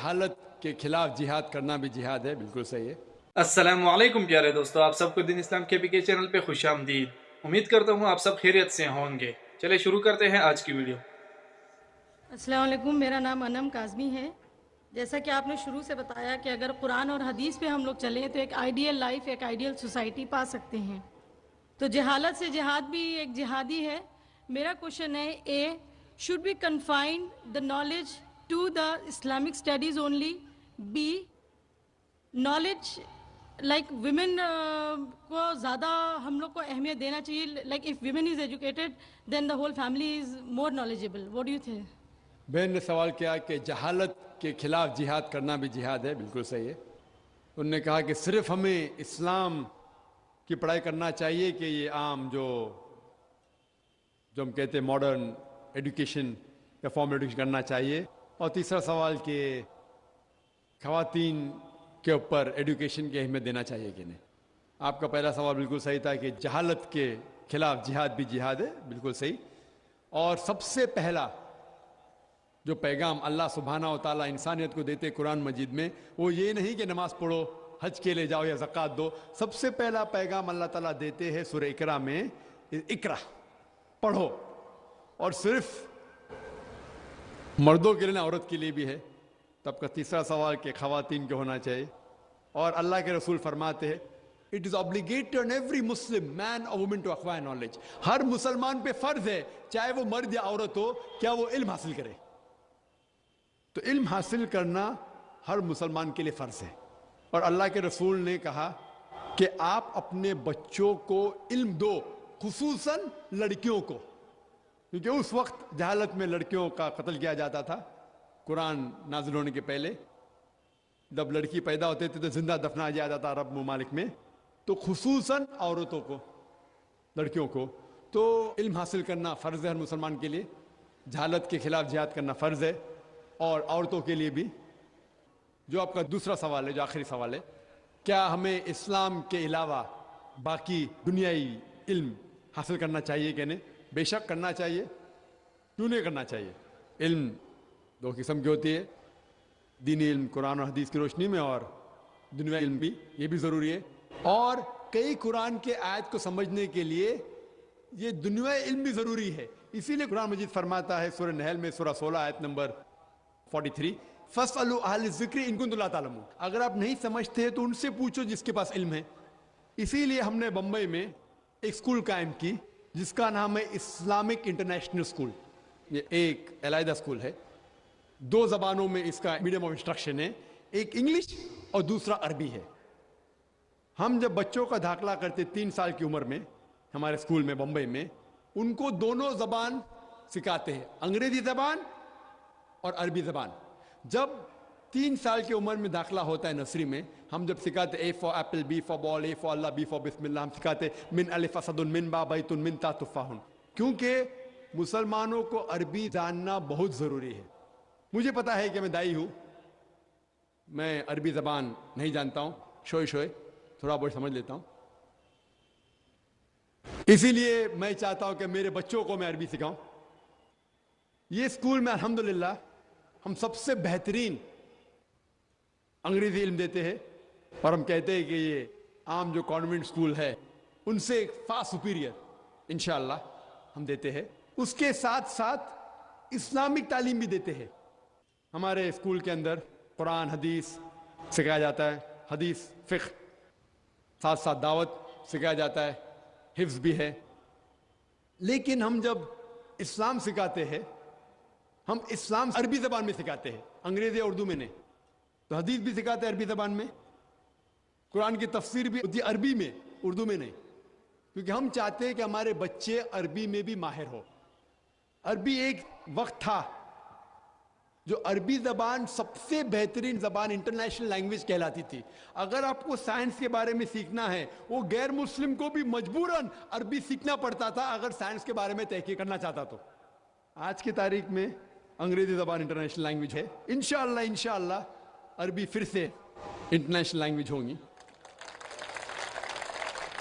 جہالت کے خلاف جہاد کرنا بھی جہاد ہے. بالکل صحیح ہے. السلام علیکم پیارے دوستو، آپ سب کو دین اسلام کے کے چینل پہ خوش آمدید. امید کرتا ہوں آپ سب خیریت سے ہوں گے. چلے شروع کرتے ہیں آج کی ویڈیو. السلام علیکم، میرا نام انم کاظمی ہے. جیسا کہ آپ نے شروع سے بتایا کہ اگر قرآن اور حدیث پہ ہم لوگ چلیں تو ایک آئیڈیل لائف، ایک آئیڈیل سوسائٹی پا سکتے ہیں. تو جہالت سے جہاد بھی ایک جہادی ہے. میرا کوشچن ہے اے should we confine the knowledge to the Islamic studies only? B knowledge like women کو زیادہ ہم لوگ کو اہمیت دینا چاہیے. like if women is educated then the whole family is more knowledgeable. what do you think? بہن نے سوال کیا کہ جہالت کے خلاف جہاد کرنا بھی جہاد ہے. بالکل صحیح ہے. انہوں نے کہا کہ صرف ہمیں اسلام کی پڑھائی کرنا چاہیے کہ یہ عام جو ہم کہتے ہیں ماڈرن ایڈوکیشن یا فارمل ایڈوکیشن کرنا چاہیے. اور تیسرا سوال کہ خواتین کے اوپر ایڈوکیشن کی اہمیت دینا چاہیے کہ نہیں. آپ کا پہلا سوال بالکل صحیح تھا کہ جہالت کے خلاف جہاد بھی جہاد ہے. بالکل صحیح. اور سب سے پہلا جو پیغام اللہ سبحانہ و تعالیٰ انسانیت کو دیتے قرآن مجید میں وہ یہ نہیں کہ نماز پڑھو، حج کے لے جاؤ یا زکوٰۃ دو. سب سے پہلا پیغام اللہ تعالیٰ دیتے ہیں سورہ اقرا میں، اقرا پڑھو. اور صرف مردوں کے لیے نہ، عورت کے لیے بھی ہے. تب کا تیسرا سوال کہ خواتین کو ہونا چاہیے. اور اللہ کے رسول فرماتے ہیں it is obligatory on every Muslim man or woman to acquire knowledge. ہر مسلمان پہ فرض ہے چاہے وہ مرد یا عورت ہو کیا وہ علم حاصل کرے. تو علم حاصل کرنا ہر مسلمان کے لیے فرض ہے. اور اللہ کے رسول نے کہا کہ آپ اپنے بچوں کو علم دو، خصوصاً لڑکیوں کو، کیونکہ اس وقت جہالت میں لڑکیوں کا قتل کیا جاتا تھا. قرآن نازل ہونے کے پہلے جب لڑکی پیدا ہوتے تھے تو زندہ دفنا جایا جاتا عرب ممالک میں. تو خصوصاً عورتوں کو، لڑکیوں کو تو علم حاصل کرنا فرض ہے ہر مسلمان کے لیے. جہالت کے خلاف جہاد کرنا فرض ہے. اور عورتوں کے لیے بھی. جو آپ کا دوسرا سوال ہے، جو آخری سوال ہے، کیا ہمیں اسلام کے علاوہ باقی دنیائی علم حاصل کرنا چاہیے کہ نہیں؟ بے شک کرنا چاہیے. کیوں نہیں کرنا چاہیے؟ علم دو قسم کی ہوتی ہے، دینی علم قرآن اور حدیث کی روشنی میں، اور دنیائی علم بھی، یہ بھی ضروری ہے. اور کئی قرآن کے آیت کو سمجھنے کے لیے یہ دنیائی علم بھی ضروری ہے. اسی لیے قرآن مجید فرماتا ہے سورہ نحل میں سورہ 16 آیت نمبر 43 فَاسْأَلُوا أَهْلَ الذِّكْرِ إِن كُنتُمْ لَا تَعْلَمُونَ. اگر آپ نہیں سمجھتے تو ان سے پوچھو جس کے پاس علم ہے. اسی لیے ہم نے بمبئی میں ایک اسکول قائم کی جس کا نام ہے اسلامک انٹرنیشنل اسکول. یہ ایک علیحدہ اسکول ہے. 2 زبانوں میں اس کا میڈیم آف انسٹرکشن ہے، ایک انگلش اور دوسرا عربی ہے. ہم جب بچوں کا داخلہ کرتے 3 سال کی عمر میں ہمارے اسکول میں بمبئی میں، ان کو دونوں زبان سکھاتے ہیں، انگریزی زبان اور عربی زبان. جب 3 سال کی عمر میں داخلہ ہوتا ہے نرسری میں، ہم جب سکھاتے A for apple, B for ball, A for اللہ، بی فار بسم اللہ، ہم سکھاتے من الف اسد من با بیت من تا تفاح. کیونکہ مسلمانوں کو عربی جاننا بہت ضروری ہے. مجھے پتا ہے کہ میں دائی ہوں، میں عربی زبان نہیں جانتا ہوں، شوئے تھوڑا بہت سمجھ لیتا ہوں. اسی لیے میں چاہتا ہوں کہ میرے بچوں کو میں عربی سکھاؤں. یہ اسکول میں الحمدللہ ہم سب سے بہترین انگریزی علم دیتے ہیں، اور ہم کہتے ہیں کہ یہ عام جو کانوینٹ اسکول ہے ان سے فار سپیریئر انشاءاللہ ہم دیتے ہیں. اس کے ساتھ ساتھ اسلامک تعلیم بھی دیتے ہیں. ہمارے اسکول کے اندر قرآن حدیث سکھایا جاتا ہے، حدیث فقہ، ساتھ ساتھ دعوت سکھایا جاتا ہے، حفظ بھی ہے. لیکن ہم جب اسلام سکھاتے ہیں، ہم اسلام عربی زبان میں سکھاتے ہیں، انگریزی اردو میں نہیں. تو حدیث بھی سکھاتے ہیں عربی زبان میں، قرآن کی تفسیر بھی ہوتی ہے عربی میں، اردو میں نہیں. کیونکہ ہم چاہتے ہیں کہ ہمارے بچے عربی میں بھی ماہر ہو. عربی ایک وقت تھا جو عربی زبان سب سے بہترین زبان انٹرنیشنل لینگویج کہلاتی تھی. اگر آپ کو سائنس کے بارے میں سیکھنا ہے، وہ غیر مسلم کو بھی مجبوراً عربی سیکھنا پڑتا تھا اگر سائنس کے بارے میں تحقیق کرنا چاہتا تو. آج کی تاریخ میں انگریزی زبان انٹرنیشنل لینگویج ہے. انشاءاللہ عربی پھر سے انٹرنیشنل لینگویج ہوں گی.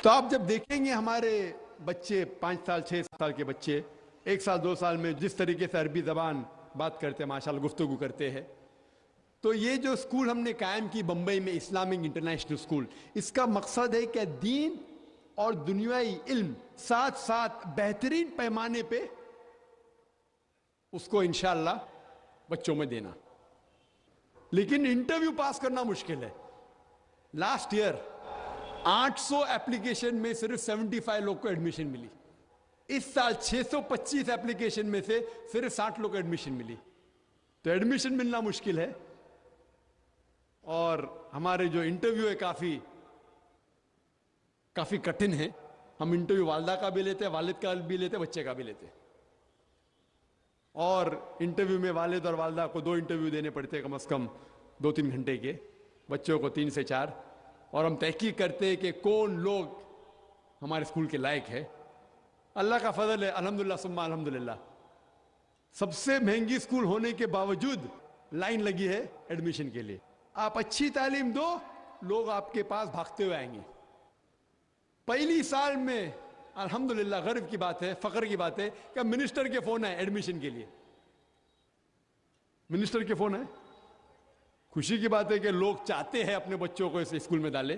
تو آپ جب دیکھیں گے ہمارے بچے 5 سال 6 سال کے بچے 1 سال 2 سال میں جس طریقے سے عربی زبان بات کرتے ہیں، ماشاءاللہ گفتگو کرتے ہیں، تو یہ جو اسکول ہم نے قائم کی بمبئی میں اسلامک انٹرنیشنل اسکول, اس کا مقصد ہے کہ دین اور دنیائی علم ساتھ ساتھ بہترین پیمانے پہ اس کو انشاءاللہ بچوں میں دینا. لیکن انٹرویو پاس کرنا مشکل ہے. لاسٹ ایئر 800 ایپلیکیشن میں صرف 75 لوگ کو ایڈمیشن ملی. اس سال 625 ایپلیکیشن میں سے صرف 60 لوگ کو ایڈمیشن ملی. تو ایڈمیشن ملنا مشکل ہے, اور ہمارے جو انٹرویو ہے کافی کٹھن ہے. ہم انٹرویو والدہ کا بھی لیتے ہیں, والد کا بھی لیتے ہیں, بچے کا بھی لیتے ہیں. اور انٹرویو میں والد اور والدہ کو 2 انٹرویو دینے پڑتے ہیں, کم از کم 2-3 گھنٹے کے, بچوں کو 3 سے 4. اور ہم تحقیق کرتے ہیں کہ کون لوگ ہمارے اسکول کے لائق ہے. اللہ کا فضل ہے, الحمدللہ ثم الحمدللہ. سب سے مہنگی اسکول ہونے کے باوجود لائن لگی ہے ایڈمیشن کے لیے. آپ اچھی تعلیم دو, لوگ آپ کے پاس بھاگتے ہوئے آئیں گے. پہلی سال میں الحمدللہ غرو کی بات ہے, فخر کی بات ہے کہ منسٹر کے فون آئے ایڈمیشن کے لیے. منسٹر کے فون آئے, خوشی کی بات ہے کہ لوگ چاہتے ہیں اپنے بچوں کو اس اسکول میں ڈالے.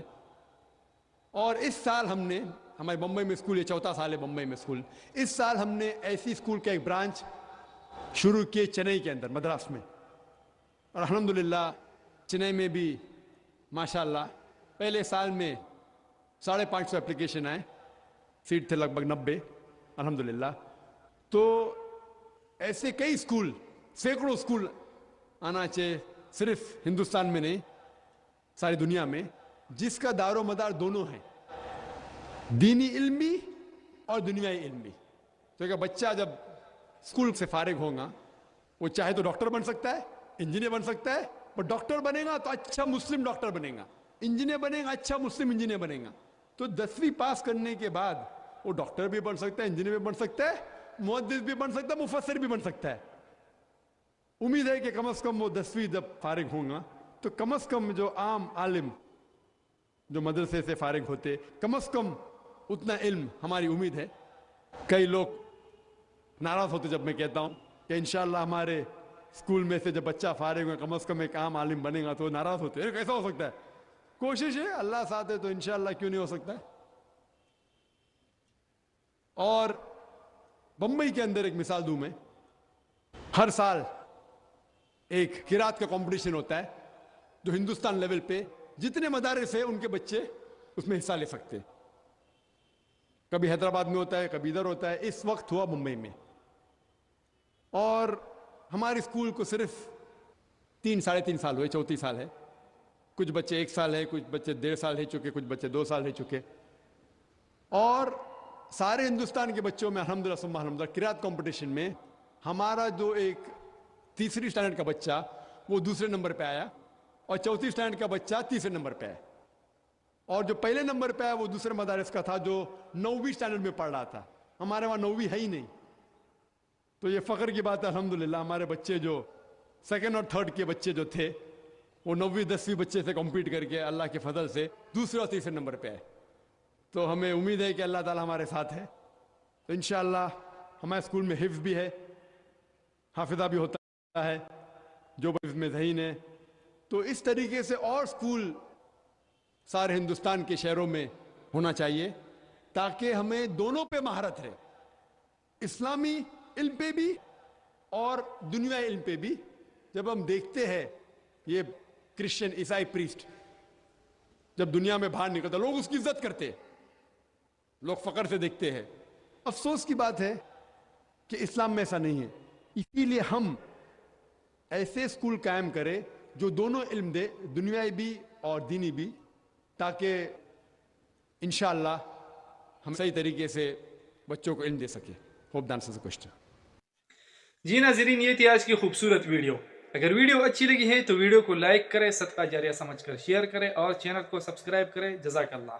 اور اس سال ہم نے, ہمارے بمبئی میں اسکول, یہ 4تھا سال ہے بمبئی میں اسکول, اس سال ہم نے ایسی اسکول کا ایک برانچ شروع کیے چنئی کے اندر, مدراس میں. اور الحمدللہ چنئی میں بھی ماشاءاللہ پہلے سال میں 550 ایپلیکیشن آئے, سیٹ تھے لگ بھگ 90 الحمدللہ. تو ایسے کئی اسکول, سینکڑوں اسکول آنا چاہیے, صرف ہندوستان میں نہیں ساری دنیا میں, جس کا دار و مدار دونوں ہیں, دینی علم بھی اور دنیائی علم بھی. تو کہ بچہ جب اسکول سے فارغ ہوگا, وہ چاہے تو ڈاکٹر بن سکتا ہے, انجینئر بن سکتا ہے, پر ڈاکٹر بنے گا تو اچھا مسلم ڈاکٹر بنے گا, انجینئر بنے گا اچھا مسلم انجینئر بنے گا. تو 10ویں پاس کرنے کے بعد وہ ڈاکٹر بھی بن سکتا ہے, انجینئر بھی بن سکتا ہے, محدث بھی بن سکتا ہے, مفسر بھی بن سکتا ہے. امید ہے کہ کم از کم وہ 10ویں جب فارغ ہوں گا تو کم از کم جو عام عالم جو مدرسے سے فارغ ہوتے, کم از کم اتنا علم ہماری امید ہے. کئی لوگ ناراض ہوتے جب میں کہتا ہوں کہ انشاءاللہ ہمارے اسکول میں سے جب بچہ فارغ ہوگا کم از کم ایک عام عالم بنے گا, تو ناراض ہوتے ہیں, کیسا ہو سکتا ہے. کوشش ہے, اللہ ساتھ ہے تو انشاءاللہ کیوں نہیں ہو سکتا ہے. اور بمبئی کے اندر ایک مثال دوں میں, ہر سال ایک قرات کا کمپٹیشن ہوتا ہے جو ہندوستان لیول پہ جتنے مدارس ہیں ان کے بچے اس میں حصہ لے سکتے. کبھی حیدرآباد میں ہوتا ہے, کبھی ادھر ہوتا ہے. اس وقت ہوا ممبئی میں, اور ہمارے اسکول کو صرف 3-3.5 سال ہوئے, 34 سال ہے. کچھ بچے 1 سال ہے, کچھ بچے 1.5 سال رہ چکے, کچھ بچے 2 سال رہ چکے. اور سارے ہندوستان کے بچوں میں الحمدللہ ثم الحمدللہ قرات کمپٹیشن میں ہمارا جو ایک 3ری اسٹینڈرڈ کا بچہ وہ 2سرے نمبر پہ آیا, اور 4تھی اسٹینڈرڈ کا بچہ 3سرے نمبر پہ آیا. اور جو پہلے نمبر پہ آیا وہ دوسرے مدارس کا تھا جو 9ویں اسٹینڈرڈ میں پڑھ رہا تھا. ہمارے وہاں 9ویں ہے ہی نہیں. تو یہ فخر کی بات ہے الحمدللہ, ہمارے بچے جو 2nd اور 3rd کے بچے جو تھے وہ 9ویں 10ویں بچے سے کمپیٹ کر کے اللہ کے فضل سے 2سرے اور 3سرے نمبر پہ آئے. تو ہمیں امید ہے کہ اللہ تعالی ہمارے ساتھ ہے. تو انشاءاللہ ہمارے اسکول میں حفظ بھی ہے, حافظہ بھی ہوتا ہے, جو حفظ میں ذہین ہے. تو اس طریقے سے اور اسکول سارے ہندوستان کے شہروں میں ہونا چاہیے تاکہ ہمیں دونوں پہ مہارت رہے, اسلامی علم پہ بھی اور دنیائی علم پہ بھی. جب ہم دیکھتے ہیں یہ کرسچن عیسائی پریسٹ جب دنیا میں باہر نکلتا, لوگ اس کی عزت کرتے, لوگ فخر سے دیکھتے ہیں. افسوس کی بات ہے کہ اسلام میں ایسا نہیں ہے. اسی لیے ہم ایسے اسکول قائم کریں جو دونوں علم دے, دنیائی بھی اور دینی بھی, تاکہ انشاءاللہ ہم صحیح طریقے سے بچوں کو علم دے سکیں. Hope the answers the question. جی ناظرین, یہ تھی آج کی خوبصورت ویڈیو. اگر ویڈیو اچھی لگی ہے تو ویڈیو کو لائک کریں, صدقہ جاریہ سمجھ کر شیئر کریں, اور چینل کو سبسکرائب کریں. جزاک اللہ.